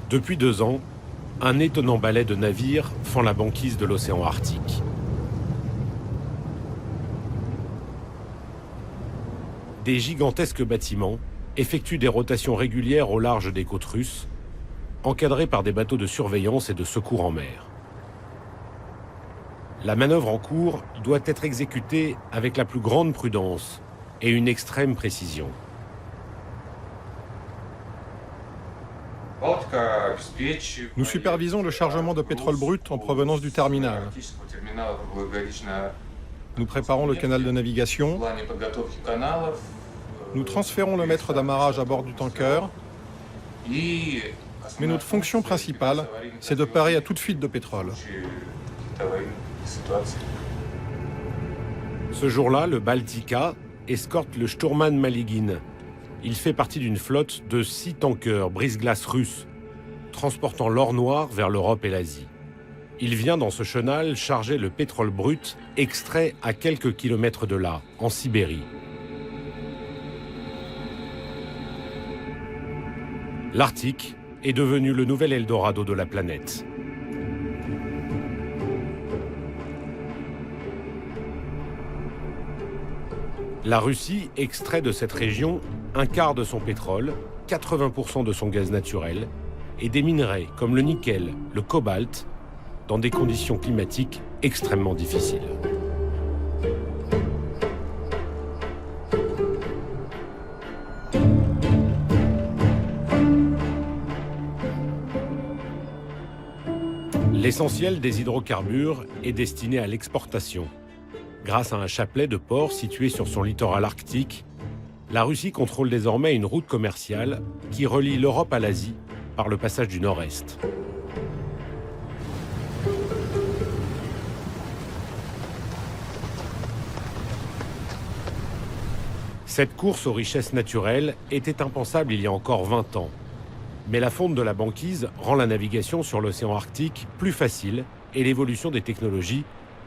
Depuis 2 ans, un étonnant balai de navires fend la banquise de l'océan Arctique. Des gigantesques bâtiments effectuent des rotations régulières au large des côtes russes, encadrés par des bateaux de surveillance et de secours en mer. La manœuvre en cours doit être exécutée avec la plus grande prudence et une extrême précision. Nous supervisons le chargement de pétrole brut en provenance du terminal. Nous préparons le canal de navigation. Nous transférons le mètre d'amarrage à bord du tanker. Mais notre fonction principale, c'est de parer à toute fuite de pétrole. Ce jour-là, le Baltica escorte le Sturman Maligin. Il fait partie d'une flotte de 6 tankers brise-glace russes, transportant l'or noir vers l'Europe et l'Asie. Il vient dans ce chenal charger le pétrole brut extrait à quelques kilomètres de là, en Sibérie. L'Arctique est devenu le nouvel Eldorado de la planète. La Russie extrait de cette région un quart de son pétrole, 80% de son gaz naturel et des minerais comme le nickel, le cobalt, dans des conditions climatiques extrêmement difficiles. L'essentiel des hydrocarbures est destiné à l'exportation. Grâce à un chapelet de ports situé sur son littoral arctique, la Russie contrôle désormais une route commerciale qui relie l'Europe à l'Asie par le passage du Nord-Est. Cette course aux richesses naturelles était impensable il y a encore 20 ans. Mais la fonte de la banquise rend la navigation sur l'océan Arctique plus facile et l'évolution des technologies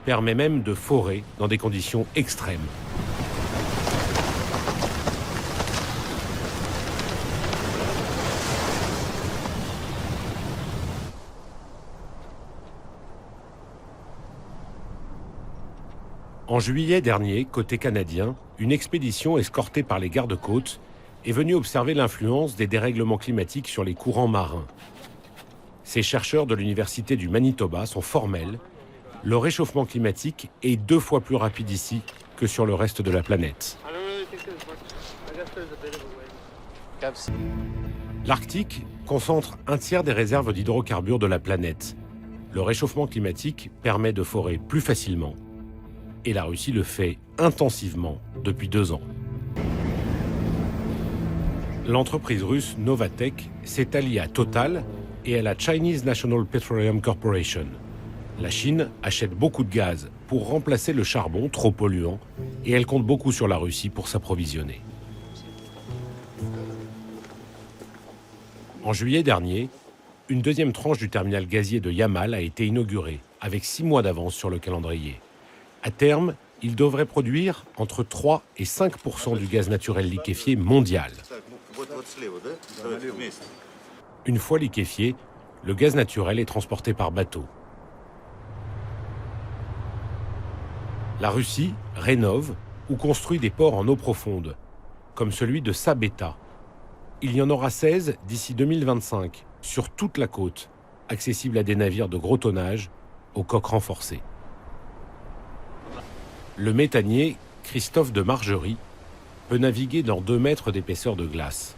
permet même de forer dans des conditions extrêmes. En juillet dernier, côté canadien, une expédition escortée par les gardes-côtes est venue observer l'influence des dérèglements climatiques sur les courants marins. Ces chercheurs de l'université du Manitoba sont formels. Le réchauffement climatique est 2 fois plus rapide ici que sur le reste de la planète. L'Arctique concentre un tiers des réserves d'hydrocarbures de la planète. Le réchauffement climatique permet de forer plus facilement. Et la Russie le fait intensivement depuis 2 ans. L'entreprise russe Novatek s'est alliée à Total et à la Chinese National Petroleum Corporation. La Chine achète beaucoup de gaz pour remplacer le charbon trop polluant et elle compte beaucoup sur la Russie pour s'approvisionner. En juillet dernier, une deuxième tranche du terminal gazier de Yamal a été inaugurée avec 6 mois d'avance sur le calendrier. À terme, il devrait produire entre 3 et 5% du gaz naturel liquéfié mondial. Une fois liquéfié, le gaz naturel est transporté par bateau. La Russie rénove ou construit des ports en eau profonde, comme celui de Sabeta. Il y en aura 16 d'ici 2025, sur toute la côte, accessibles à des navires de gros tonnage, aux coques renforcées. Le méthanier Christophe de Margerie peut naviguer dans 2 mètres d'épaisseur de glace.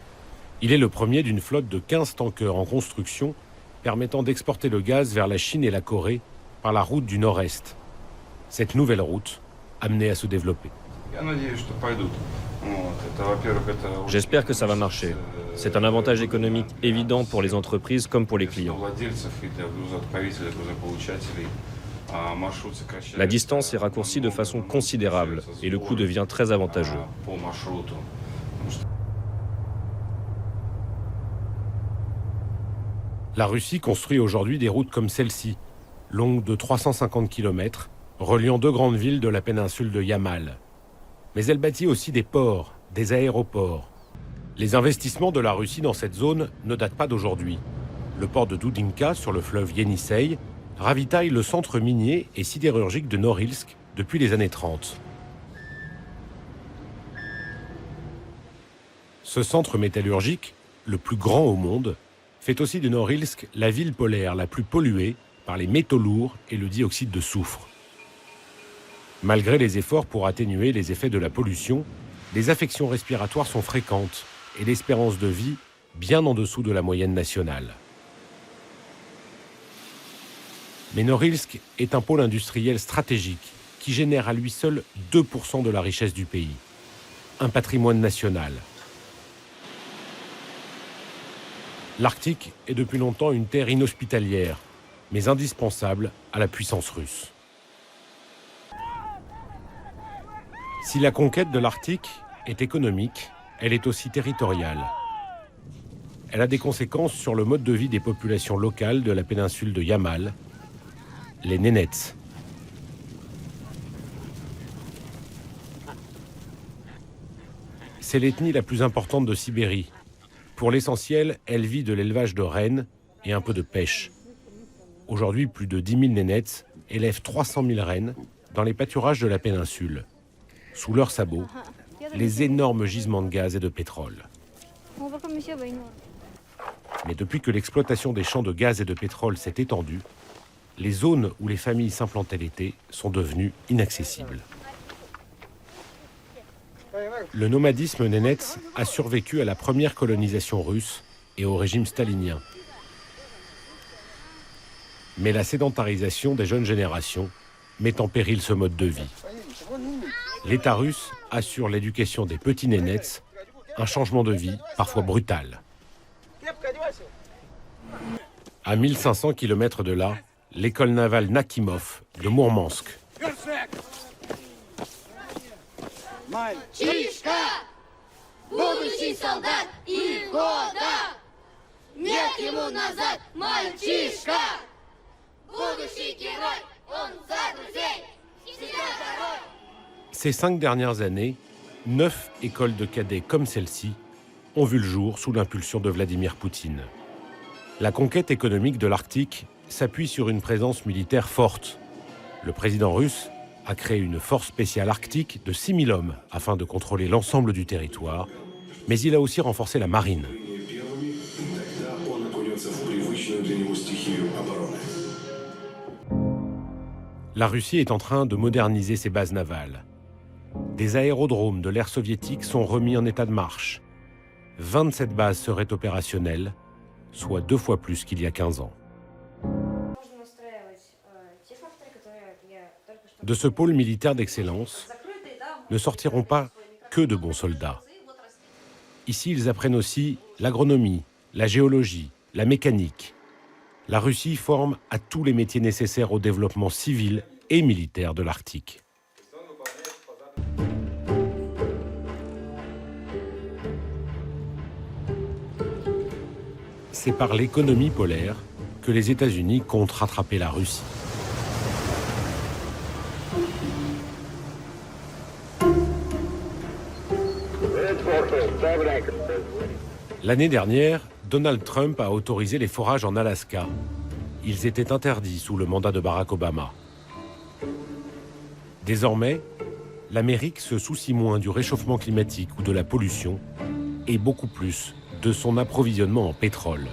Il est le premier d'une flotte de 15 tankers en construction permettant d'exporter le gaz vers la Chine et la Corée par la route du Nord-Est. Cette nouvelle route amenée à se développer. J'espère que ça va marcher. C'est un avantage économique évident pour les entreprises comme pour les clients. La distance est raccourcie de façon considérable et le coût devient très avantageux. La Russie construit aujourd'hui des routes comme celle-ci, longues de 350 km, reliant 2 grandes villes de la péninsule de Yamal. Mais elle bâtit aussi des ports, des aéroports. Les investissements de la Russie dans cette zone ne datent pas d'aujourd'hui. Le port de Doudinka, sur le fleuve Yenisseï, ravitaille le centre minier et sidérurgique de Norilsk depuis les années 30. Ce centre métallurgique, le plus grand au monde, fait aussi de Norilsk la ville polaire la plus polluée par les métaux lourds et le dioxyde de soufre. Malgré les efforts pour atténuer les effets de la pollution, les affections respiratoires sont fréquentes et l'espérance de vie bien en dessous de la moyenne nationale. Mais Norilsk est un pôle industriel stratégique qui génère à lui seul 2% de la richesse du pays. Un patrimoine national. L'Arctique est depuis longtemps une terre inhospitalière, mais indispensable à la puissance russe. Si la conquête de l'Arctique est économique, elle est aussi territoriale. Elle a des conséquences sur le mode de vie des populations locales de la péninsule de Yamal, les Nénètes. C'est l'ethnie la plus importante de Sibérie. Pour l'essentiel, elle vit de l'élevage de rennes et un peu de pêche. Aujourd'hui, plus de 10 000 Nénètes élèvent 300 000 rennes dans les pâturages de la péninsule. Sous leurs sabots, les énormes gisements de gaz et de pétrole. Mais depuis que l'exploitation des champs de gaz et de pétrole s'est étendue, les zones où les familles s'implantaient l'été sont devenues inaccessibles. Le nomadisme nénète a survécu à la première colonisation russe et au régime stalinien. Mais la sédentarisation des jeunes générations met en péril ce mode de vie. L'État russe assure l'éducation des petits nénètes, un changement de vie parfois brutal. À 1500 km de là, l'école navale Nakhimov de Mourmansk. Ces 5 dernières années, 9 écoles de cadets comme celle-ci ont vu le jour sous l'impulsion de Vladimir Poutine. La conquête économique de l'Arctique s'appuie sur une présence militaire forte. Le président russe a créé une force spéciale arctique de 6 000 hommes afin de contrôler l'ensemble du territoire, mais il a aussi renforcé la marine. La Russie est en train de moderniser ses bases navales. Des aérodromes de l'ère soviétique sont remis en état de marche. 27 bases seraient opérationnelles, soit 2 fois plus qu'il y a 15 ans. De ce pôle militaire d'excellence ne sortiront pas que de bons soldats. Ici, ils apprennent aussi l'agronomie, la géologie, la mécanique. La Russie forme à tous les métiers nécessaires au développement civil et militaire de l'Arctique. C'est par l'économie polaire que les États-Unis comptent rattraper la Russie. L'année dernière, Donald Trump a autorisé les forages en Alaska. Ils étaient interdits sous le mandat de Barack Obama. Désormais, l'Amérique se soucie moins du réchauffement climatique ou de la pollution et beaucoup plus de son approvisionnement en pétrole.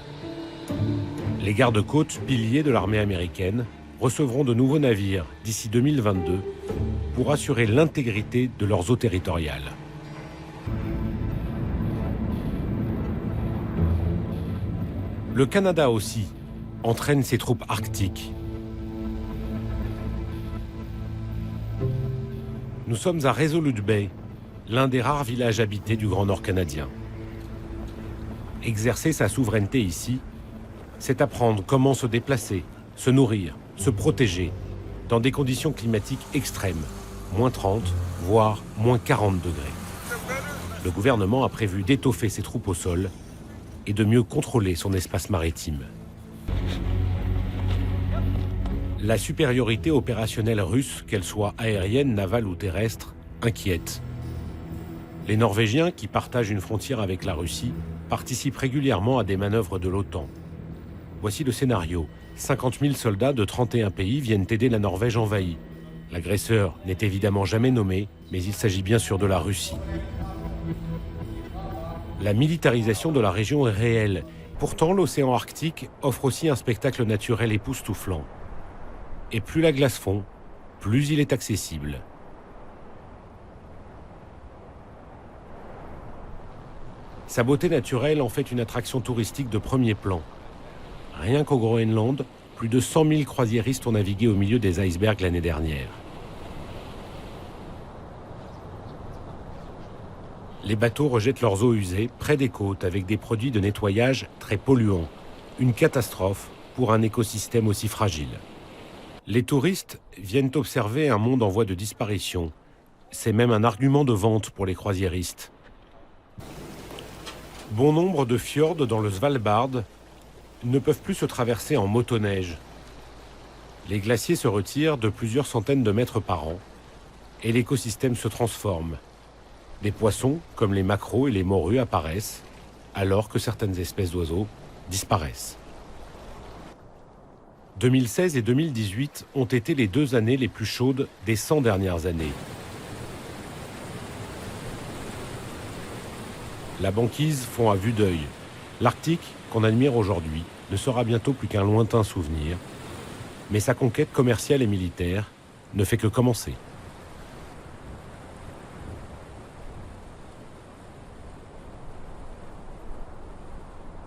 Les gardes-côtes, piliers de l'armée américaine, recevront de nouveaux navires d'ici 2022 pour assurer l'intégrité de leurs eaux territoriales. Le Canada aussi entraîne ses troupes arctiques. Nous sommes à Resolute Bay, l'un des rares villages habités du Grand Nord canadien. Exercer sa souveraineté ici, c'est apprendre comment se déplacer, se nourrir, se protéger, dans des conditions climatiques extrêmes, moins 30, voire moins 40 degrés. Le gouvernement a prévu d'étoffer ses troupes au sol et de mieux contrôler son espace maritime. La supériorité opérationnelle russe, qu'elle soit aérienne, navale ou terrestre, inquiète. Les Norvégiens, qui partagent une frontière avec la Russie, participent régulièrement à des manœuvres de l'OTAN. Voici le scénario. 50 000 soldats de 31 pays viennent aider la Norvège envahie. L'agresseur n'est évidemment jamais nommé, mais il s'agit bien sûr de la Russie. La militarisation de la région est réelle. Pourtant, l'océan Arctique offre aussi un spectacle naturel époustouflant. Et plus la glace fond, plus il est accessible. Sa beauté naturelle en fait une attraction touristique de premier plan. Rien qu'au Groenland, plus de 100 000 croisiéristes ont navigué au milieu des icebergs l'année dernière. Les bateaux rejettent leurs eaux usées près des côtes avec des produits de nettoyage très polluants. Une catastrophe pour un écosystème aussi fragile. Les touristes viennent observer un monde en voie de disparition. C'est même un argument de vente pour les croisiéristes. Bon nombre de fjords dans le Svalbard ne peuvent plus se traverser en motoneige. Les glaciers se retirent de plusieurs centaines de mètres par an et l'écosystème se transforme. Des poissons, comme les maquereaux et les morues, apparaissent, alors que certaines espèces d'oiseaux disparaissent. 2016 et 2018 ont été les 2 années les plus chaudes des 100 dernières années. La banquise fond à vue d'œil. L'Arctique, qu'on admire aujourd'hui, ne sera bientôt plus qu'un lointain souvenir. Mais sa conquête commerciale et militaire ne fait que commencer.